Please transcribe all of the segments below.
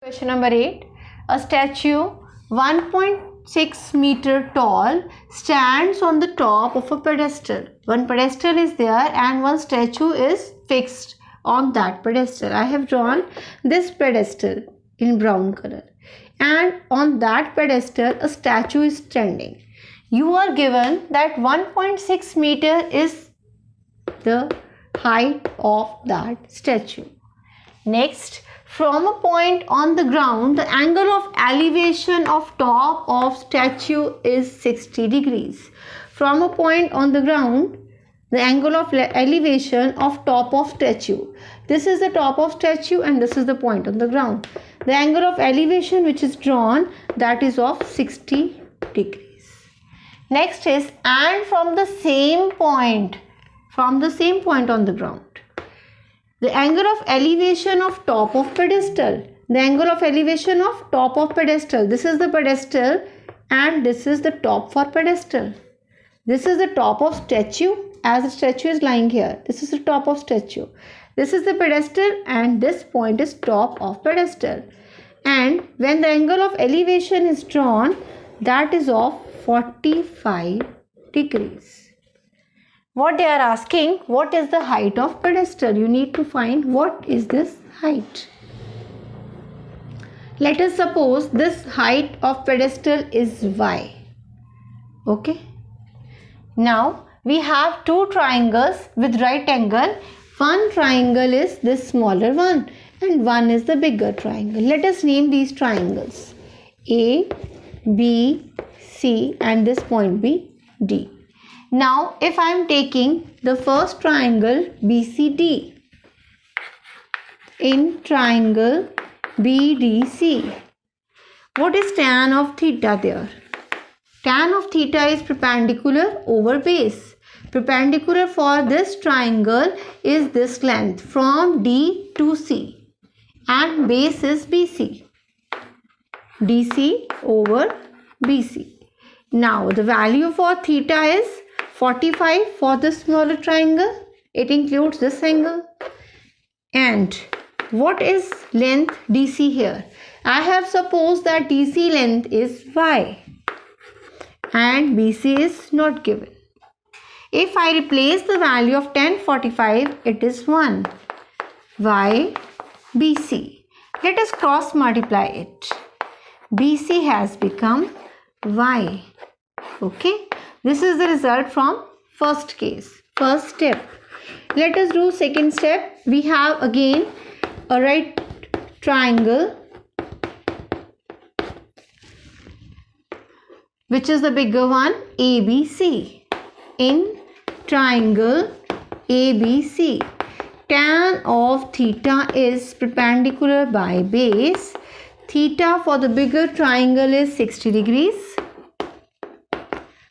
Question number 8. A statue 1.6 meter tall stands on the top of a pedestal. One pedestal is there and one statue is fixed on that pedestal. I have drawn this pedestal in brown color, and on that pedestal a statue is standing. You are given that 1.6 meter is the height of that statue. Next, from a point on the ground, the angle of elevation of top of statue is 60 degrees. From a point on the ground, the angle of elevation of top of statue. This is the top of statue and this is the point on the ground. The angle of elevation which is drawn, that is of 60 degrees. Next is, and from the same point on the ground, the angle of elevation of top of pedestal. The angle of elevation of top of pedestal. This is the pedestal and this is the top for pedestal. This is the top of statue, as the statue is lying here. This is the top of statue. This is the pedestal and this point is top of pedestal. And when the angle of elevation is drawn, that is of 45 degrees. What they are asking, what is the height of pedestal? You need to find what is this height. Let us suppose this height of pedestal is y. Okay. Now we have two triangles with right angle. One triangle is this smaller one and one is the bigger triangle. Let us name these triangles A, B, C and this point B, D. Now, if I am taking the first triangle BCD, in triangle BDC, what is tan of theta there? Tan of theta is perpendicular over base. Perpendicular for this triangle is this length from D to C and base is BC. DC over BC. Now, the value for theta is 45 for the smaller triangle. It includes this angle. And what is length DC here? I have supposed that DC length is y and BC is not given. If I replace the value of tan 45, it is 1 y BC. Let us cross multiply it. BC has become y. Okay. This is the result from first case, first step. Let us do second step. We have again a right triangle which is the bigger one, ABC. In triangle ABC, tan of theta is perpendicular by base. Theta for the bigger triangle is 60 degrees.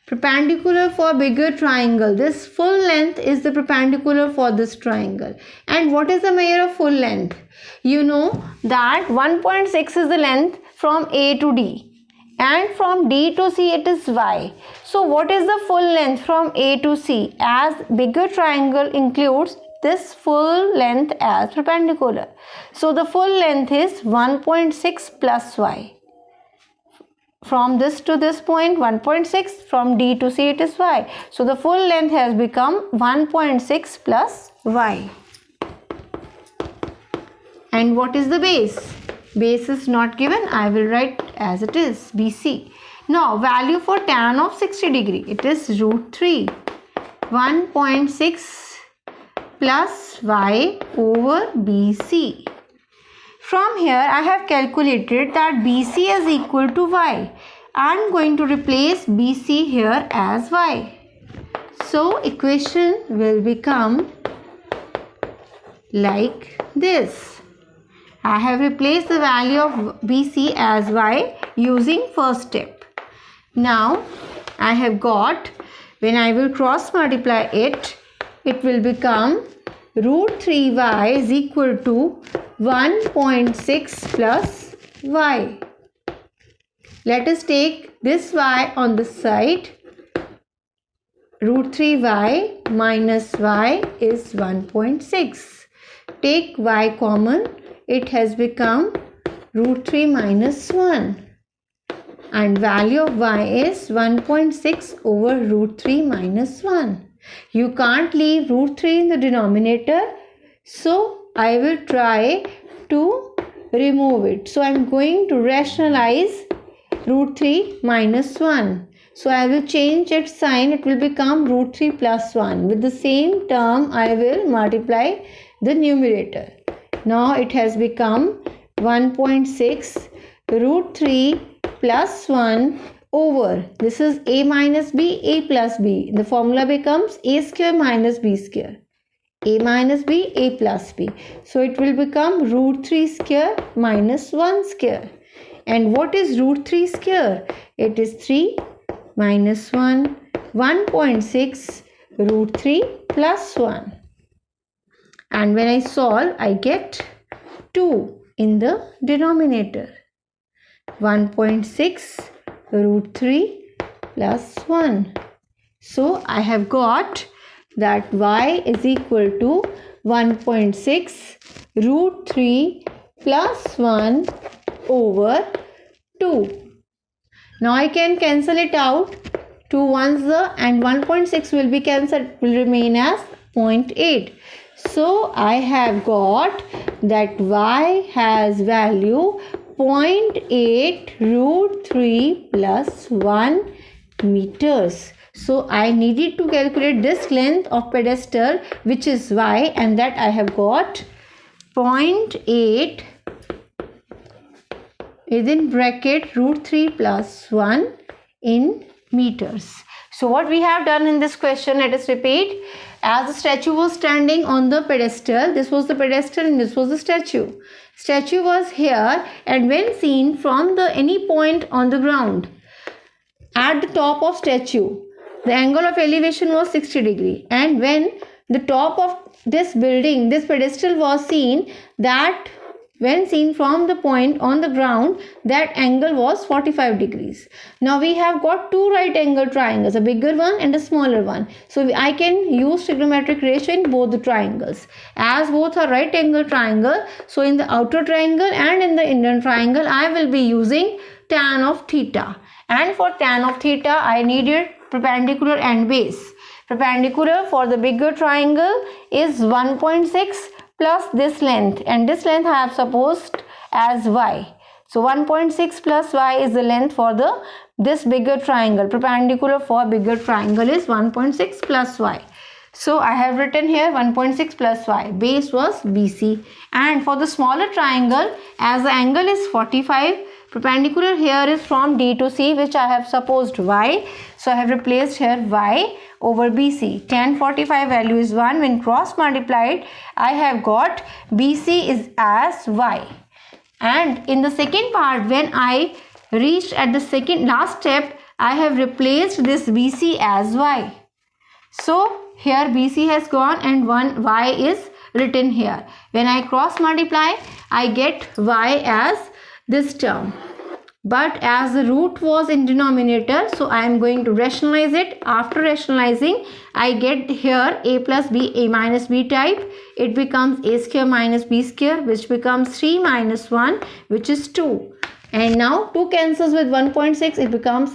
Perpendicular for bigger triangle. This full length is the perpendicular for this triangle. And what is the measure of full length? You know that 1.6 is the length from A to D. And from D to C it is y. So what is the full length from A to C? As bigger triangle includes this full length as perpendicular. So the full length is 1.6 plus y. From this to this point 1.6, from D to C it is y. So the full length has become 1.6 plus y. And what is the base? Base is not given. I will write as it is, BC. Now value for tan of 60 degree. It is root 3. 1.6 plus y over BC. From here I have calculated that BC is equal to y. I am going to replace BC here as y. So equation will become like this. I have replaced the value of BC as y using first step. Now I have got, when I will cross multiply it, it will become root 3y is equal to 1.6 plus y. Let us take this y on this side. Root 3y minus y is 1.6. Take y common. It has become root 3 minus 1. And value of y is 1.6 over root 3 minus 1. You can't leave root 3 in the denominator, so I will try to remove it. So I am going to rationalize root 3 minus 1. So I will change its sign. It will become root 3 plus 1. With the same term, I will multiply the numerator. Now it has become 1.6 root 3 plus 1 over, this is a minus b, a plus b. The formula becomes a square minus b square. A minus b, a plus b. So it will become root 3 square minus 1 square. And what is root 3 square? It is 3 minus 1, 1.6 root 3 plus 1. And when I solve, I get 2 in the denominator. 1.6 root 3 plus 1. So I have got that y is equal to 1.6 root 3 plus 1 over 2. Now I can cancel it out. 2 ones and 1.6 will be cancelled, will remain as 0.8. So I have got that y has value 0.8 root 3 plus 1 meters. So I needed to calculate this length of pedestal, which is y, and that I have got 0.8 within bracket root 3 plus 1 in meters. So what we have done in this question, let us repeat. As the statue was standing on the pedestal, this was the pedestal and this was the statue. Statue was here, and when seen from any point on the ground, at the top of statue, the angle of elevation was 60 degree. And when the top of this building, this pedestal was seen, that when seen from the point on the ground, that angle was 45 degrees. Now we have got two right angle triangles, a bigger one and a smaller one. So I can use trigonometric ratio in both the triangles. As both are right angle triangle, so in the outer triangle and in the inner triangle, I will be using tan of theta. And for tan of theta, I needed perpendicular and base. Perpendicular for the bigger triangle is 1.6 plus this length, and this length I have supposed as y. So 1.6 plus y is the length for this bigger triangle. Perpendicular for bigger triangle is 1.6 plus y. So I have written here 1.6 plus y. Base was BC. And for the smaller triangle, as the angle is 45, perpendicular here is from D to C, which I have supposed y. So I have replaced here y over BC. Tan 45 value is 1. When cross multiplied, I have got BC is as y. And in the second part, when I reached at the last step, I have replaced this BC as y. So here BC has gone and one y is written here. When I cross multiply, I get y as this term. But as the root was in denominator, so I am going to rationalize it. After rationalizing, I get here a plus b, a minus b type. It becomes a square minus b square, which becomes 3 minus 1, which is 2. And now 2 cancels with 1.6, it becomes